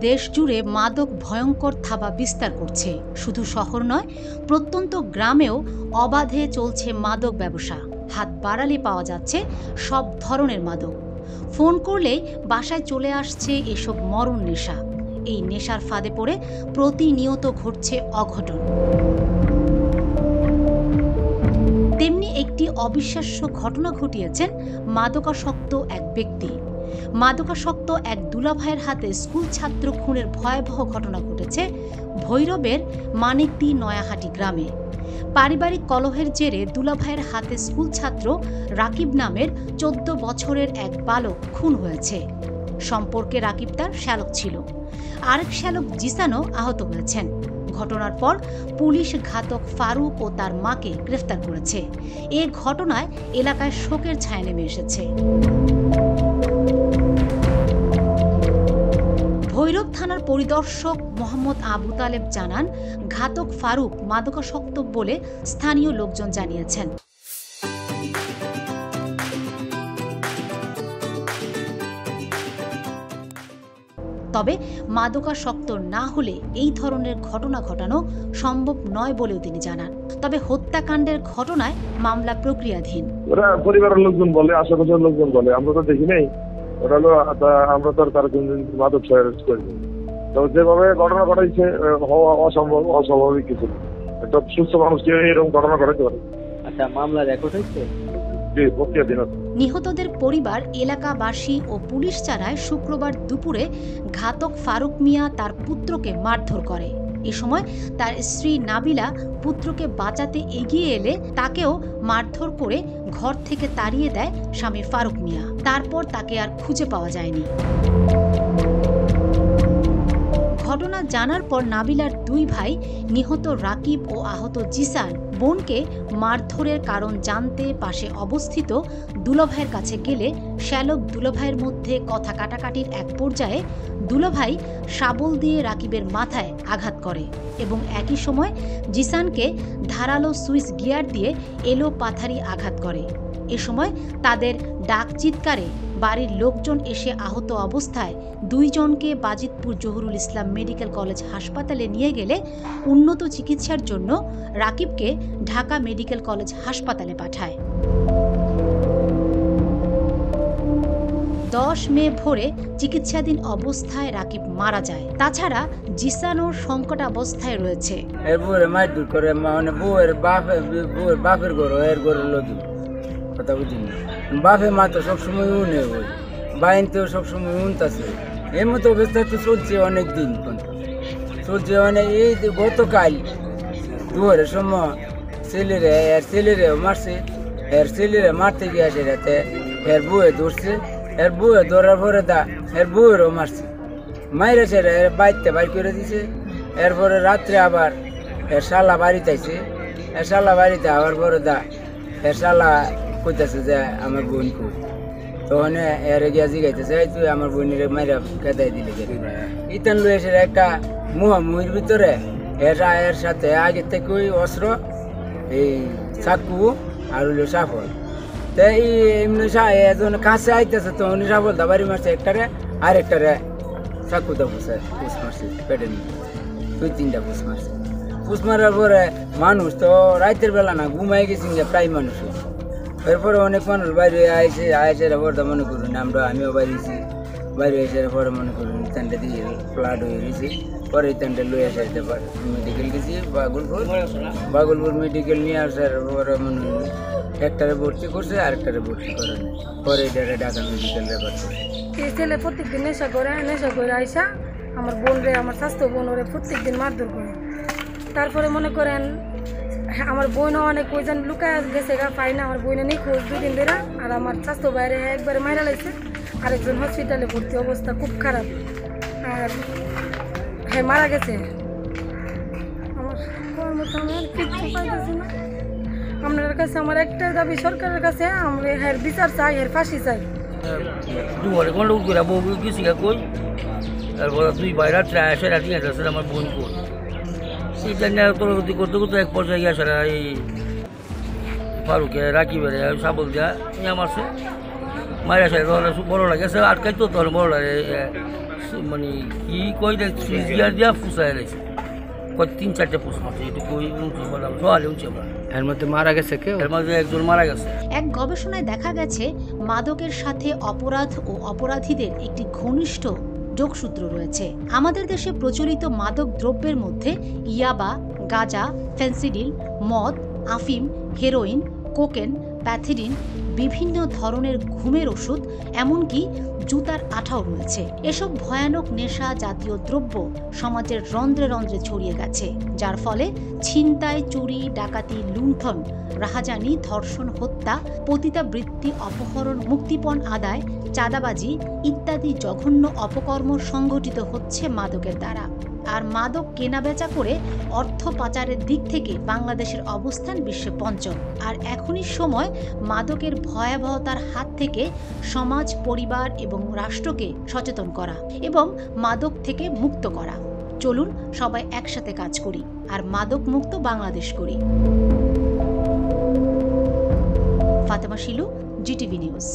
দেশ জুড়ে মাদক ভয়ঙ্কর থাবা বিস্তার করছে। শুধু শহর নয়, প্রত্যন্ত গ্রামেও অবাধে চলছে মাদক ব্যবসা। হাত বাড়ালে পাওয়া যাচ্ছে সব ধরনের মাদক। ফোন করলেই বাসায় চলে আসছে এসব মরণ নেশা। এই নেশার ফাঁদে পড়ে প্রতিনিয়ত ঘটছে অঘটন। তেমনি একটি অবিশ্বাস্য ঘটনা ঘটিয়েছেন মাদকাসক্ত এক ব্যক্তি। মাদকাসক্ত এক দুলাভাইয়ের হাতে স্কুল ছাত্র খুনের ভয়াবহ ঘটনা ঘটেছে ভৈরবের মানিকদি নয়াহাটি গ্রামে। পারিবারিক কলহের জেরে দুলাভাইয়ের হাতে স্কুল ছাত্র রাকিব নামের 14 বছরের এক বালক খুন হয়েছে। সম্পর্কে রাকিব তার শ্যালক ছিল। আরেক শ্যালক জিসানও আহত হয়েছেন। ঘটনার পর পুলিশ ঘাতক ফারুক ও তার মাকে গ্রেফতার করেছে। এ ঘটনায় এলাকায় শোকের ছায়া নেমে এসেছে। ভৈরব থানার পরিদর্শক মোহাম্মদ আবু তালেব জানান, ঘাতক ফারুক মাদকাসক্ত বলে স্থানীয় লোকজন জানিয়েছেন। তবে মাদকাসক্ত না হলে এই ধরনের ঘটনা ঘটানো সম্ভব নয় বলেও তিনি জানান। তবে হত্যাকাণ্ডের ঘটনায় মামলা প্রক্রিয়াধীন। ওরা পরিবারের লোকজন বলে, আশেপাশের লোকজন বলে, আমরা তো দেখি নাই। ওরা হলো আমরা তো তার মাদক অ্যারেস্ট করিনি। তো যেভাবে ঘটনা ঘটাইছে অস্বাভাবিক কিছু। একটা সুস্থ মানুষকে এরকম ঘটনা ঘটাতে পারে। আচ্ছা, মামলা রেকর্ড হয়েছে? নিহতদের পরিবার, এলাকাবাসী ও পুলিশ ছাড়ায় শুক্রবার দুপুরে ঘাতক ফারুক মিয়া তার পুত্রকে মারধর করে। এ সময় তার স্ত্রী নাবিলা পুত্রকে বাঁচাতে এগিয়ে এলে তাকেও মারধর করে ঘর থেকে তাড়িয়ে দেয় স্বামী ফারুক মিয়া। তারপর তাকে আর খুঁজে পাওয়া যায়নি। ঘটনা জানার পর নাবিলার 2 ভাই নিহত রাকিব ও আহত জিসান বোনকে মারধরের কারণ জানতে পাশে অবস্থিত দুলাভাইয়ের কাছে গেলে শ্যালক দুলাভাইয়ের মধ্যে কথা কাটাকাটির এক পর্যায়ে দুলাভাই শাবল দিয়ে রাকিবের মাথায় আঘাত করে এবং একই সময় জিসানকে ধারালো সুইচ গিয়ার দিয়ে এলো পাথারি আঘাত করে। এ সময় তাদের ডাক চিৎকারে বাড়ির লোকজন এসে আহত অবস্থায় 2 জনকে বাজিতপুর জহুরুল ইসলাম মেডিকেল কলেজ হাসপাতালে নিয়ে গেলে উন্নত চিকিৎসার জন্য রাকিবকে ঢাকা মেডিকেল কলেজ হাসপাতালে পাঠায়। 10 মে ভোরে চিকিৎসাধীন অবস্থায় রাকিব মারা যায়। তাছাড়া জিসানও সংকটাবস্থায় রয়েছে। বাপে মা তো সবসময় উনে ওই বাইন তো সবসময় উনতাছে। এর মতো অবস্থা তো চলছে অনেক দিন চলছে। মানে এই গতকাল দুপুরের সময় ছেলেরেও মারছে। ছেলেরে মারতে গিয়েছে রাতে বউয়ে ধরছে। বউয়ে ধরার পরে বউয়েরও মারছে। মাইরে ছেড়ে বাইতে বাইর করে দিছে। এরপরে রাত্রে আবার শালা বাড়িতে আইছে। শালা বাড়িতে আবার পরে শালা কইতেছে যে আমার বোন কই। তখন এর গিয়া জিগাইতেছে, তুই আমার বোনের মাইরা খেদাই দিলে। ইতান লই এসে একটা মুহির ভিতরে এর সাথে আগে থেকে ওই অস্ত্র, এই চাকু আর হইল সাফল। তো এমনি এজন কাছে আইতেছে, তো উনি সাফল দা বাড়ি মারছে একটারে, আর একটারে চাকু দা পুষ মারছে পেটে নিয়ে। 2-3টা পুষ মারছে। পুষ মারার পরে মানুষ তো রাতের বেলা না ঘুমাই গেছি প্রায় মানুষ। এরপরে অনেক মানুষ বাইরে আইসে পরে মনে করুন আমিও বাইরেছি। বাইরে এসে পরে মনে করুন ইতানটা দিয়ে ফ্লাড হয়ে গেছি। পরে ইতানটা লয়ে আসে মেডিকেল গেছি বাগলপুর মেডিকেল নিয়ে আসার পরে মনে হয় একটারে ভর্তি করছে, আরেকটারে ভর্তি করে না। পরে এটারে ঢাকা মেডিকেল রেফার করছে। ছেলে প্রত্যেকদিন নেশা করে আইসা আমার বোনরে, আমার স্বাস্থ্য বোন ওরে প্রত্যেকদিন মারধর করে। তারপরে মনে করেন আমার বোনও অনেক ওইজন লুকায় গেছে, পাই না। আমার বোনে নিখোঁজ 2 দিন ধরে। আর আমার স্বাস্থ্য বাইরে একবারে মাইরা লাগছে। আরেকজন হসপিটালে ভর্তি, অবস্থা খুব খারাপ। আর হ্যাঁ মারা গেছে। আমার কিচ্ছু পাইতেছি না। আপনার কাছে আমার একটাই দাবি, সরকারের কাছে আমরা হ্যাঁ বিচার চাই, হ্যাঁ ফাঁসি চাই। তারপরে 2 ভাই রাত্রে আসে রাখি আছে আমার বোন কই। সেটা নিয়ে তরগতি করতে করতে এক পর্যায়ে গিয়ে আসলে এই ফারুকে রাকিবের সাবল দেওয়া নিয়ে মারছে। মায়ের আসে বড়রা গেছে আটকাইতো তখন বড়রা মানে কি কই দেয় সুইচ গিয়ার দিয়া ফুসাই রয়েছে কই 3-4টা পুষ মারছে এটুকু বললাম সকালে উঠছি আমরা। এর মধ্যে মারা গেছে কেউ? এর মধ্যে একজন মারা গেছে। এক গবেষণায় দেখা গেছে মাদকের সাথে অপরাধ ও অপরাধীদের একটি ঘনিষ্ঠ যোগসূত্র রয়েছে। আমাদের দেশে প্রচলিত মাদক দ্রব্যের মধ্যে ইয়াবা, গাঁজা, ফেন্সিডিল, মদ, আফিম, হেরোইন, কোকেন, প্যাথিডিন, বিভিন্ন ধরনের ঘুমের ওষুধ, এমনকি জুতার আঠাও রয়েছে। এসব ভয়ানক নেশা জাতীয় দ্রব্য সমাজের রন্ধ্রে রন্ধ্রে ছড়িয়ে গেছে, যার ফলে ছিনতাই, চুরি, ডাকাতি, লুণ্ঠন, রাহাজানি, ধর্ষণ, হত্যা, পতিতাবৃত্তি, অপহরণ, মুক্তিপণ আদায়, চাঁদাবাজি ইত্যাদি জঘন্য অপকর্ম সংঘটিত হচ্ছে মাদকের দ্বারা। আর মাদক কেনাবেচা করে অর্থ পাচারের দিক থেকে বাংলাদেশের অবস্থান বিশ্বে পঞ্চম। আর এখনই সময় মাদকের ভয়াবহতার হাত থেকে সমাজ, পরিবার এবং রাষ্ট্রকে সচেতন করা এবং মাদক থেকে মুক্ত করা। চলুন সবাই একসাথে কাজ করি আর মাদক মুক্ত বাংলাদেশ করি। Fatema Shilu, GTV news.